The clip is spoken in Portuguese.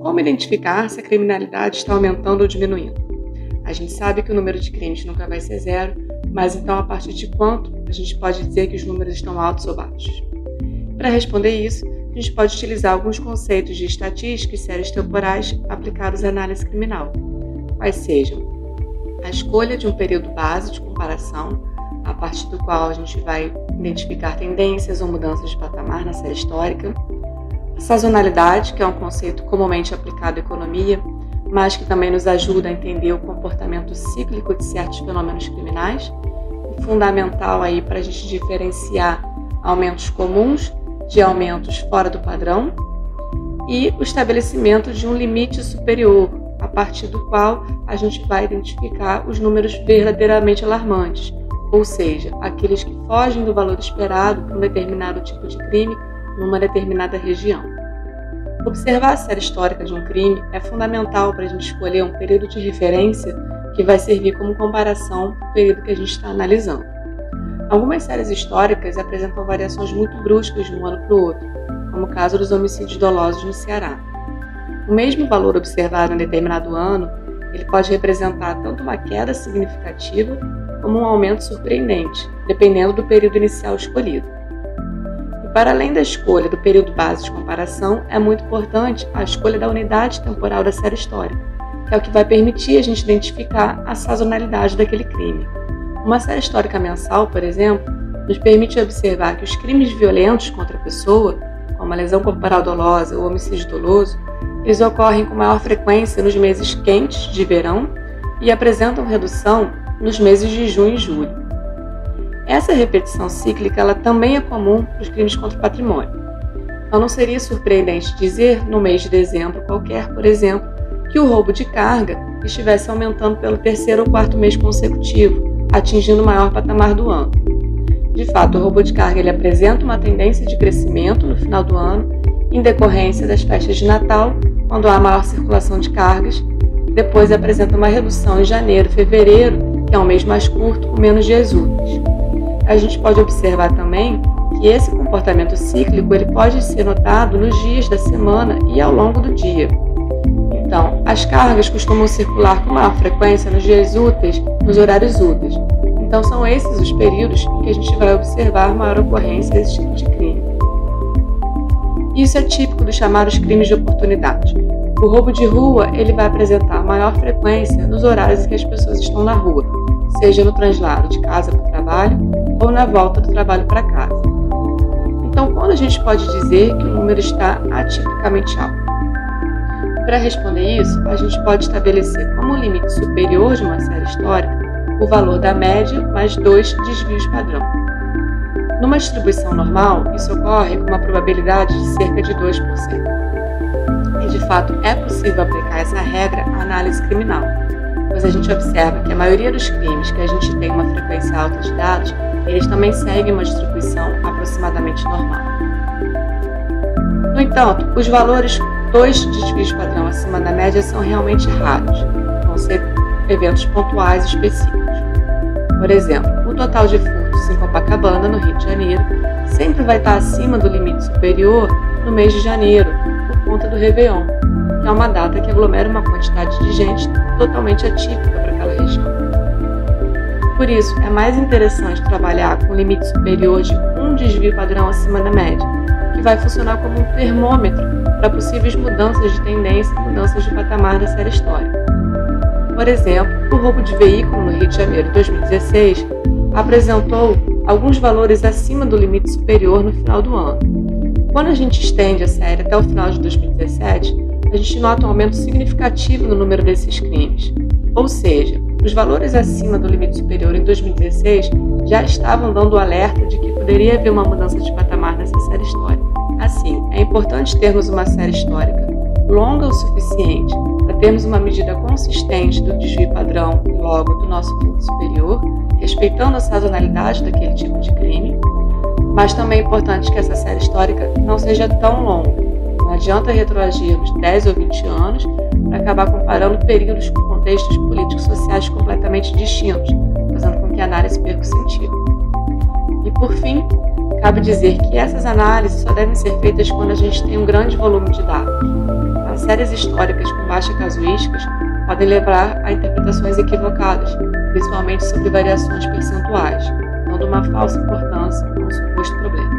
como identificar se a criminalidade está aumentando ou diminuindo? A gente sabe que o número de crimes nunca vai ser zero, mas então a partir de quanto a gente pode dizer que os números estão altos ou baixos? Para responder isso, a gente pode utilizar alguns conceitos de estatística e séries temporais aplicados à análise criminal, quais sejam a escolha de um período base de comparação, a partir do qual a gente vai identificar tendências ou mudanças de patamar na série histórica, a sazonalidade, que é um conceito comumente aplicado à economia, mas que também nos ajuda a entender o comportamento cíclico de certos fenômenos criminais, e fundamental aí para a gente diferenciar aumentos comuns de aumentos fora do padrão, e o estabelecimento de um limite superior, a partir do qual a gente vai identificar os números verdadeiramente alarmantes, ou seja, aqueles que fogem do valor esperado para um determinado tipo de crime numa determinada região. Observar a série histórica de um crime é fundamental para a gente escolher um período de referência que vai servir como comparação para o período que a gente está analisando. Algumas séries históricas apresentam variações muito bruscas de um ano para o outro, como o caso dos homicídios dolosos no Ceará. O mesmo valor observado em determinado ano, ele pode representar tanto uma queda significativa como um aumento surpreendente, dependendo do período inicial escolhido. E para além da escolha do período base de comparação, é muito importante a escolha da unidade temporal da série histórica, que é o que vai permitir a gente identificar a sazonalidade daquele crime. Uma série histórica mensal, por exemplo, nos permite observar que os crimes violentos contra a pessoa, como a lesão corporal dolosa ou o homicídio doloso, eles ocorrem com maior frequência nos meses quentes de verão e apresentam redução nos meses de junho e julho. Essa repetição cíclica ela também é comum para os crimes contra o patrimônio. Então não seria surpreendente dizer, no mês de dezembro qualquer, por exemplo, que o roubo de carga estivesse aumentando pelo terceiro ou quarto mês consecutivo, atingindo o maior patamar do ano. De fato, o roubo de carga ele apresenta uma tendência de crescimento no final do ano, em decorrência das festas de Natal, quando há maior circulação de cargas. Depois apresenta uma redução em janeiro e fevereiro, que é um mês mais curto, com menos dias úteis. A gente pode observar também que esse comportamento cíclico ele pode ser notado nos dias da semana e ao longo do dia. Então, as cargas costumam circular com maior frequência nos dias úteis, nos horários úteis. Então, são esses os períodos em que a gente vai observar maior ocorrência desse tipo de crime. Isso é típico dos chamados crimes de oportunidade. O roubo de rua ele vai apresentar maior frequência nos horários em que as pessoas estão na rua, seja no translado de casa para o trabalho ou na volta do trabalho para casa. Então, quando a gente pode dizer que o número está atipicamente alto? Para responder isso, a gente pode estabelecer como limite superior de uma série histórica o valor da média mais 2 desvios padrão. Numa distribuição normal, isso ocorre com uma probabilidade de cerca de 2%. E de fato é possível aplicar essa regra à análise criminal, pois a gente observa que a maioria dos crimes que a gente tem uma frequência alta de dados, eles também seguem uma distribuição aproximadamente normal. No entanto, os valores 2 desvios padrão acima da média são realmente raros, vão ser eventos pontuais específicos. Por exemplo, o total de furtos em Copacabana, no Rio de Janeiro, sempre vai estar acima do limite superior no mês de janeiro, por conta do Réveillon, que é uma data que aglomera uma quantidade de gente totalmente atípica para aquela região. Por isso, é mais interessante trabalhar com um limite superior de um desvio padrão acima da média, que vai funcionar como um termômetro para possíveis mudanças de tendência e mudanças de patamar da série histórica. Por exemplo, o roubo de veículo no Rio de Janeiro em 2016 apresentou alguns valores acima do limite superior no final do ano. Quando a gente estende a série até o final de 2017, a gente nota um aumento significativo no número desses crimes. Ou seja, os valores acima do limite superior em 2016 já estavam dando alerta de que poderia haver uma mudança de patamar nessa série histórica. Assim, é importante termos uma série histórica longa o suficiente para termos uma medida consistente do desvio padrão e logo do nosso limite superior, respeitando a sazonalidade daquele tipo de crime, mas também é importante que essa série histórica não seja tão longa. Não adianta retroagirmos 10 ou 20 anos para acabar comparando períodos com contextos políticos sociais completamente distintos, fazendo com que a análise perca o sentido. E por fim, Cabe dizer que essas análises só devem ser feitas quando a gente tem um grande volume de dados. As séries históricas com baixa casuísticas podem levar a interpretações equivocadas, principalmente sobre variações percentuais, dando uma falsa importância a um suposto problema.